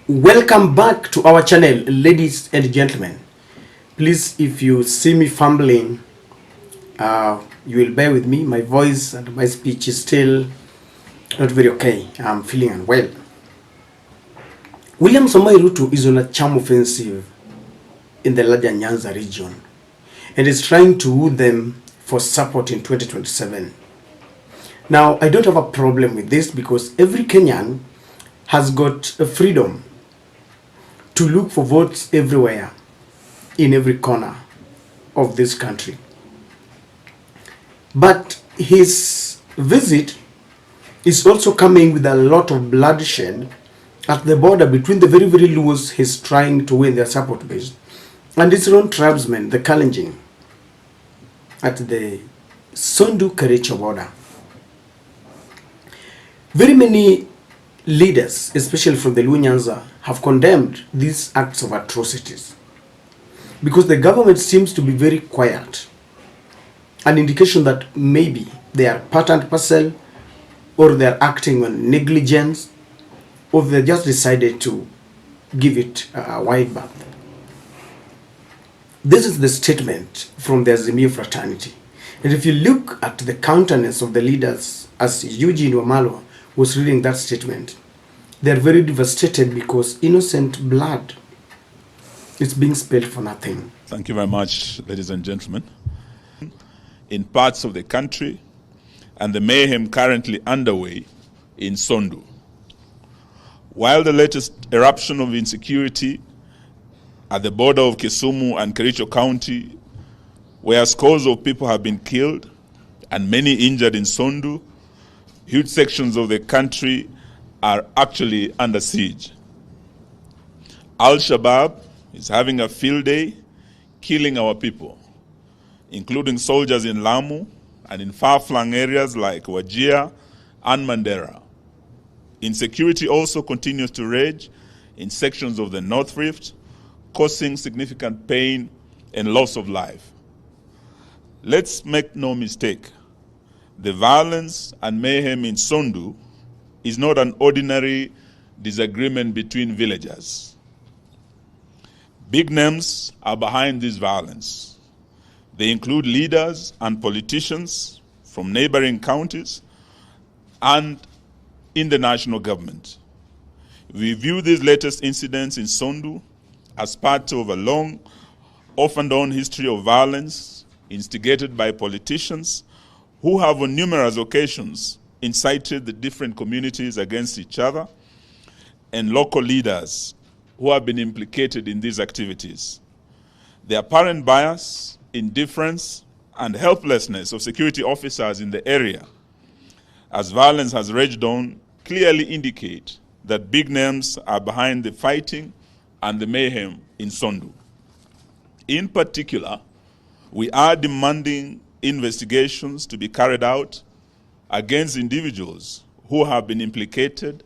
Welcome back to our channel, ladies and gentlemen. Please, if you see me fumbling, you will bear with me. My voice and my speech is still not very okay. I'm feeling unwell. William Samoei Ruto is on a charm offensive in the larger Nyanza region and is trying to woo them for support in 2027. Now, I don't have a problem with this because every Kenyan has got a freedom to look for votes everywhere, in every corner of this country. But his visit is also coming with a lot of bloodshed at the border between the very, very Luos he's trying to win their support base and his own tribesmen, the Kalenjin, at the Sondu Kericho border. Very many leaders, especially from the Nyanza, have condemned these acts of atrocities because the government seems to be very quiet, an indication that maybe they are part and parcel, or they are acting on negligence, or they just decided to give it a wide berth. This is the statement from the Azimio fraternity. And if you look at the countenance of the leaders, as Eugene Omollo was reading that statement, they are very devastated because innocent blood is being spilled for nothing. Thank you very much, ladies and gentlemen. In parts of the country and the mayhem currently underway in Sondu. While the latest eruption of insecurity at the border of Kisumu and Kericho County, where scores of people have been killed and many injured in Sondu, huge sections of the country are actually under siege. Al-Shabaab is having a field day, killing our people, including soldiers in Lamu and in far-flung areas like Wajir and Mandera. Insecurity also continues to rage in sections of the North Rift, causing significant pain and loss of life. Let's make no mistake, the violence and mayhem in Sondu is not an ordinary disagreement between villagers. Big names are behind this violence. They include leaders and politicians from neighboring counties and in the national government. We view these latest incidents in Sondu as part of a long, off and on history of violence instigated by politicians who have on numerous occasions incited the different communities against each other, and local leaders who have been implicated in these activities. The apparent bias, indifference, and helplessness of security officers in the area, as violence has raged on, clearly indicate that big names are behind the fighting and the mayhem in Sondu. In particular, we are demanding investigations to be carried out against individuals who have been implicated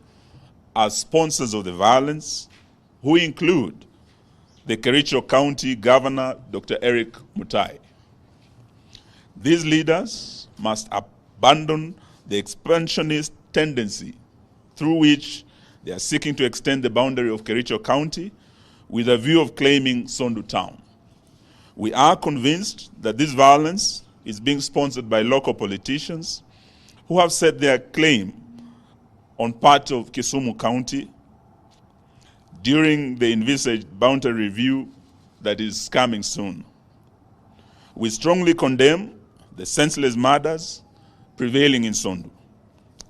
as sponsors of the violence, who include the Kericho County Governor, Dr. Eric Mutai. These leaders must abandon the expansionist tendency through which they are seeking to extend the boundary of Kericho County with a view of claiming Sondu town. We are convinced that this violence is being sponsored by local politicians who have set their claim on part of Kisumu County during the envisaged boundary review that is coming soon. We strongly condemn the senseless murders prevailing in Sondu.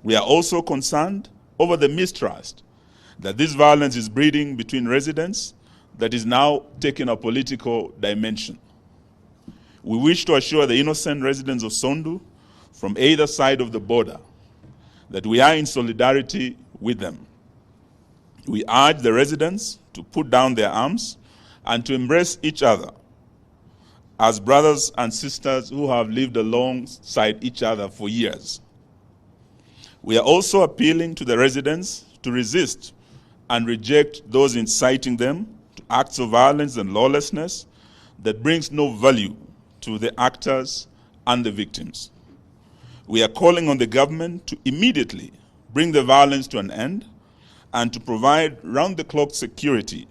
We are also concerned over the mistrust that this violence is breeding between residents that is now taking a political dimension. We wish to assure the innocent residents of Sondu from either side of the border that we are in solidarity with them. We urge the residents to put down their arms and to embrace each other as brothers and sisters who have lived alongside each other for years. We are also appealing to the residents to resist and reject those inciting them to acts of violence and lawlessness that brings no value to the actors and the victims. We are calling on the government to immediately bring the violence to an end and to provide round-the-clock security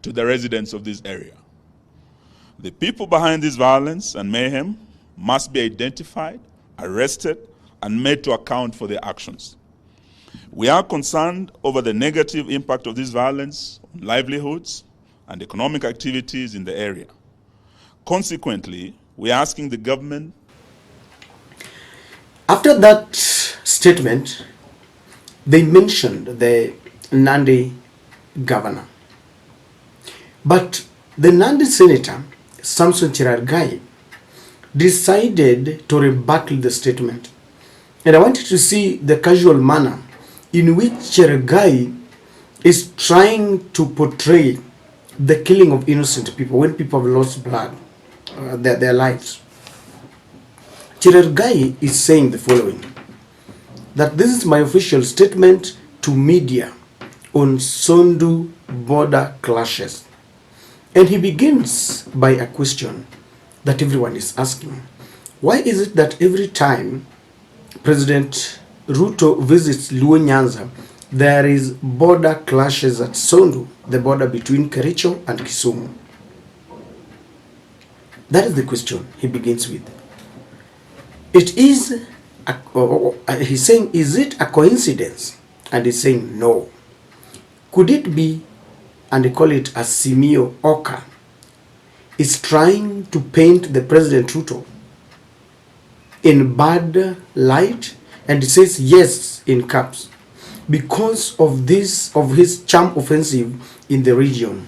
to the residents of this area. The people behind this violence and mayhem must be identified, arrested, and made to account for their actions. We are concerned over the negative impact of this violence on livelihoods and economic activities in the area. Consequently, we are asking the government. After that statement, they mentioned the Nandi governor. But the Nandi senator, Samson Chergei, decided to rebuttal the statement. And I wanted to see the casual manner in which Chergei is trying to portray the killing of innocent people when people have lost blood, their lives. Chergei is saying the following, that this is my official statement to media on Sondu border clashes. And he begins by a question that everyone is asking. Why is it that every time President Ruto visits Nyanza, there is border clashes at Sondu, the border between Kericho and Kisumu? That is the question he begins with. It is, he's saying, is it a coincidence? And he's saying no. Could it be, and they call it Azimio Oka, is trying to paint the President Ruto in bad light? And he says yes in caps because of this, of his charm offensive in the region,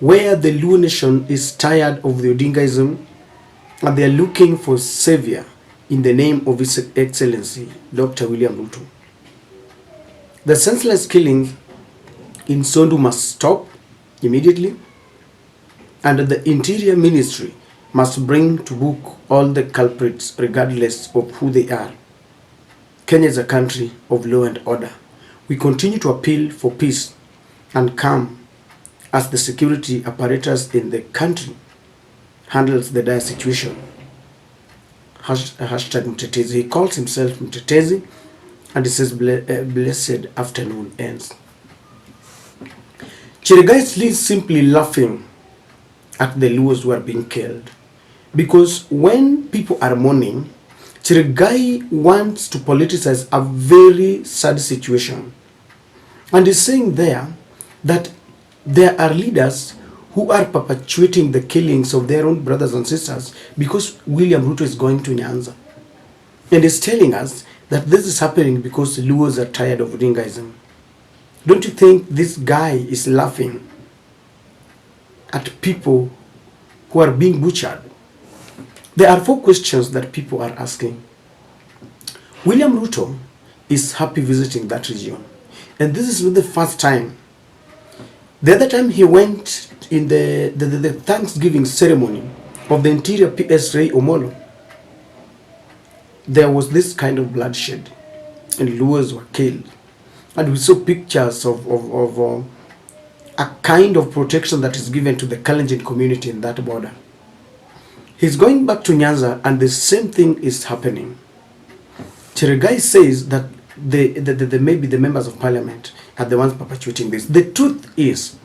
where the Luo nation is tired of the Odingaism and they are looking for savior in the name of His Excellency Dr. William Ruto. The senseless killing in Sondu must stop immediately, and the Interior Ministry must bring to book all the culprits regardless of who they are. Kenya is a country of law and order. We continue to appeal for peace and calm as the security apparatus in the country handles the dire situation. Hashtag Mtetezi. He calls himself Mtetezi, and he says blessed afternoon ends. Chergei is simply laughing at the Luos who are being killed, because when people are mourning, Chergei wants to politicize a very sad situation. And he's saying there that there are leaders who are perpetuating the killings of their own brothers and sisters because William Ruto is going to Nyanza. And he's telling us that this is happening because the Luos are tired of Odingaism. Don't you think this guy is laughing at people who are being butchered? There are 4 questions that people are asking. William Ruto is happy visiting that region. And this is not the first time. The other time he went in the Thanksgiving ceremony of the Interior PS Ray Omollo, there was this kind of bloodshed and Luos were killed. And we saw pictures of a kind of protection that is given to the Kalenjin community in that border. He's going back to Nyanza and the same thing is happening. Chergei says that maybe the members of parliament are the ones perpetuating this. The truth is,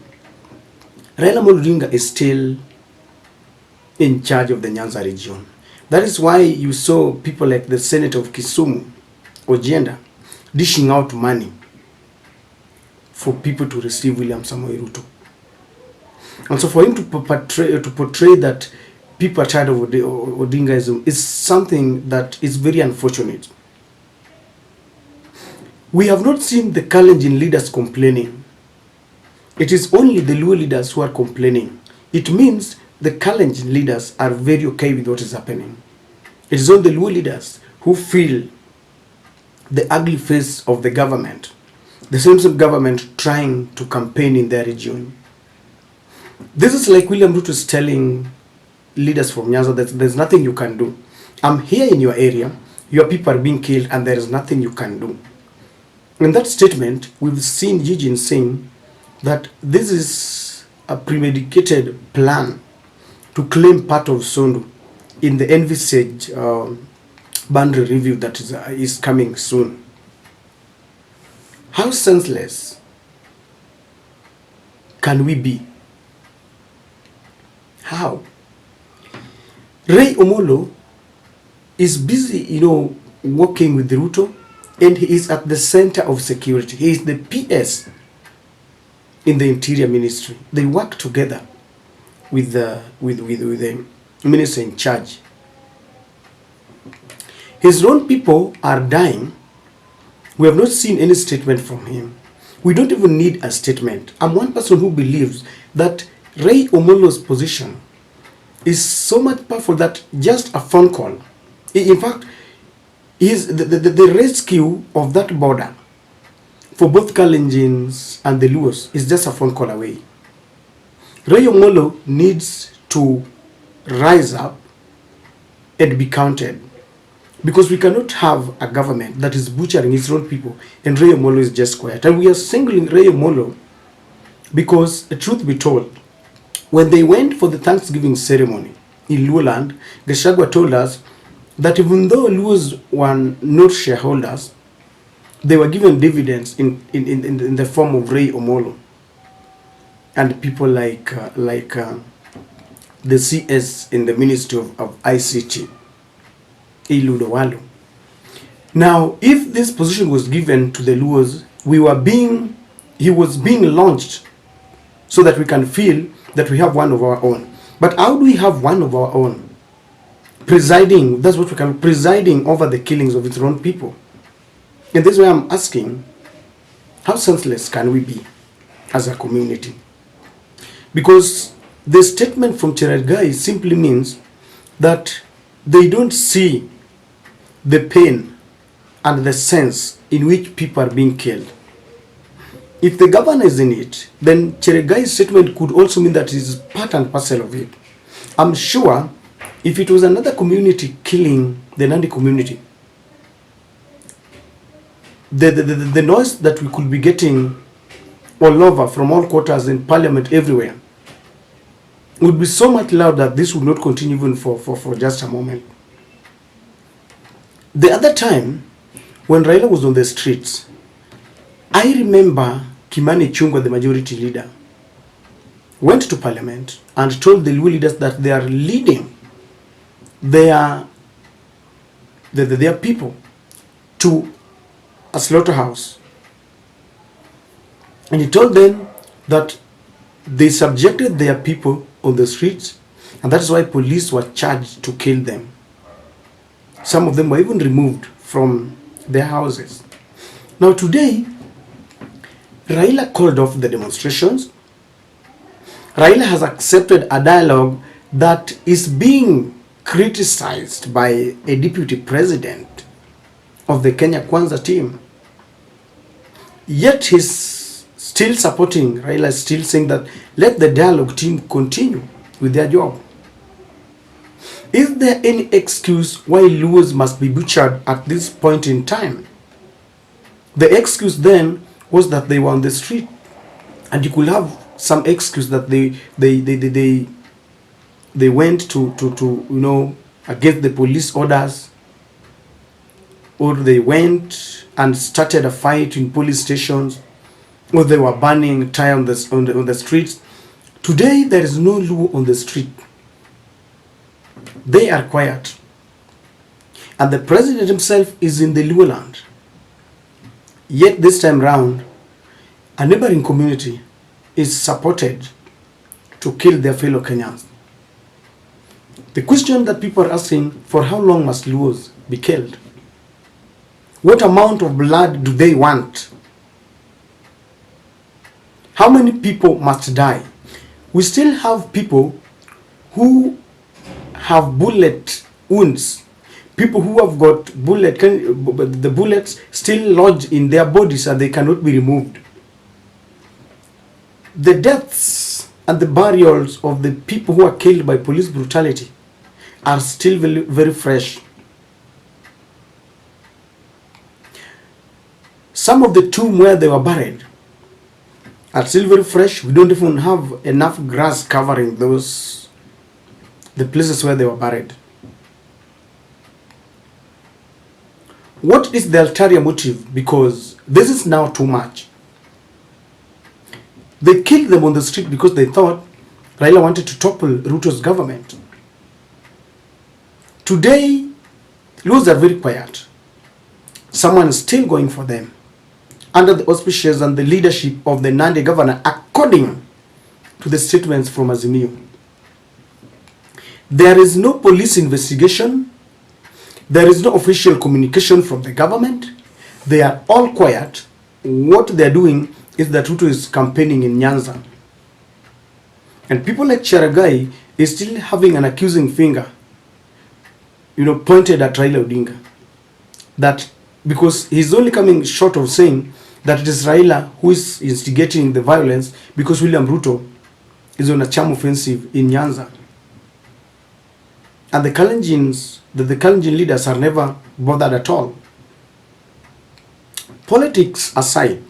Raila Amolo Odinga is still in charge of the Nyanza region. That is why you saw people like the Senator of Kisumu, Ojienda, dishing out money for people to receive William Samoei Ruto. And so for him to portray that people are tired of Odingaism is something that is very unfortunate. We have not seen the Kalenjin leaders complaining. It is only the Luo leaders who are complaining. It means the Kalenjin leaders are very okay with what is happening. It is only the Luo leaders who feel the ugly face of the government, the same government trying to campaign in their region. This is like William Ruto is telling leaders from Nyanza that there's nothing you can do. I'm here in your area, your people are being killed, and there is nothing you can do. In that statement, we've seen Eugene saying that this is a premeditated plan to claim part of Sondu in the envisaged boundary review that is coming soon. How senseless can we be? How? Ray Omollo is busy, working with Ruto, and he is at the center of security. He is the PS in the Interior Ministry. They work together with the minister in charge. His own people are dying. We have not seen any statement from him. We don't even need a statement. I'm one person who believes that Ray Omollo's position is so much powerful that just a phone call, in fact, is the rescue of that border for both Kalenjins and the Luos is just a phone call away. Ray Omollo needs to rise up and be counted, because we cannot have a government that is butchering its own people and Ray Omollo is just quiet. And we are singling Ray Omollo because, the truth be told, when they went for the Thanksgiving ceremony in Luoland, Gachagua told us that even though Luos were not shareholders, they were given dividends in the form of Ray Omollo and people like the CS in the Ministry of ICT, Iludo Walu. Now, if this position was given to the Luos, he was being launched so that we can feel that we have one of our own. But how do we have one of our own? Presiding, that's what we call presiding over the killings of its own people. And this is why I'm asking, how senseless can we be as a community? Because the statement from Chergei simply means that they don't see the pain and the sense in which people are being killed. If the governor is in it, then Chergei's statement could also mean that it is part and parcel of it. I'm sure if it was another community killing the Nandi community, the noise that we could be getting all over from all quarters in parliament everywhere would be so much loud that this would not continue even for just a moment. The other time, when Raila was on the streets, I remember Kimani Ichung'wah, the majority leader, went to parliament and told the Luo leaders that they are leading their people to a slaughterhouse. And he told them that they subjected their people on the streets, and that's why police were charged to kill them. Some of them were even removed from their houses. Now today, Raila called off the demonstrations. Raila has accepted a dialogue that is being criticized by a deputy president of the Kenya Kwanza team. Yet he's still supporting, Raila is still saying that let the dialogue team continue with their job. Is there any excuse why Luos must be butchered at this point in time? The excuse then was that they were on the street, and you could have some excuse that they went to against the police orders, or they went and started a fight in police stations, or they were burning tire on the streets. Today there is no Luo on the street. They are quiet, and the president himself is in the Luo land. Yet this time round, a neighboring community is supported to kill their fellow Kenyans. The question that people are asking, for how long must Luos be killed? What amount of blood do they want? How many people must die? We still have people who have bullet wounds, people who have got the bullets still lodged in their bodies and they cannot be removed. The deaths and the burials of the people who are killed by police brutality are still very, very fresh. Some of the tombs where they were buried are still very fresh. We don't even have enough grass covering the places where they were buried. What is the ulterior motive? Because this is now too much. They killed them on the street because they thought Raila wanted to topple Ruto's government. Today, laws are very quiet. Someone is still going for them under the auspices and the leadership of the Nandi governor, according to the statements from Azimio. There is no police investigation. There is no official communication from the government. They are all quiet. What they are doing is that Ruto is campaigning in Nyanza. And people like Chergei is still having an accusing finger, pointed at Raila Odinga. That because he's only coming short of saying that it is Raila who is instigating the violence because William Ruto is on a charm offensive in Nyanza. And the Kalenjin leaders are never bothered at all. Politics aside,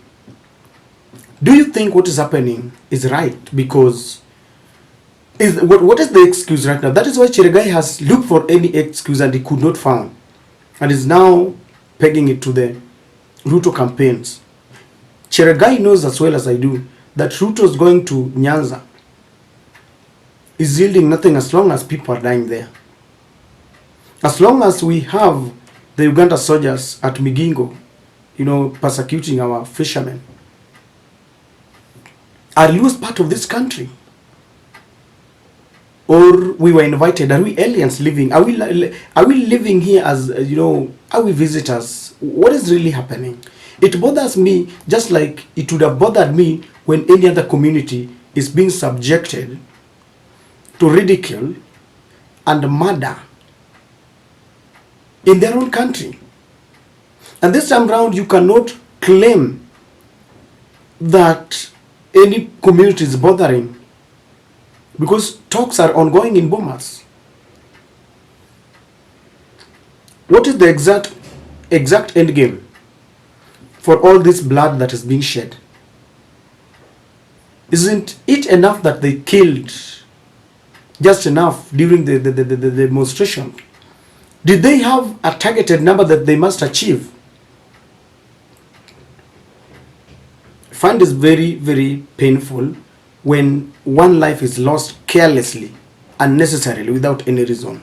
do you think what is happening is right? Because what is the excuse right now? That is why Chergei has looked for any excuse and he could not find, and is now pegging it to the Ruto campaigns. Chergei knows as well as I do that Ruto's going to Nyanza is yielding nothing as long as people are dying there. As long as we have the Uganda soldiers at Migingo, persecuting our fishermen. Are you part of this country? Or we were invited? Are we aliens living? Are we living here as, are we visitors? What is really happening? It bothers me just like it would have bothered me when any other community is being subjected to ridicule and murder in their own country. And this time round, you cannot claim that any community is bothering because talks are ongoing in Bomas. What is the exact end game for all this blood that is being shed? Isn't it enough that they killed just enough during the demonstration? Did they have a targeted number that they must achieve? I find this very, very painful when one life is lost carelessly, unnecessarily, without any reason.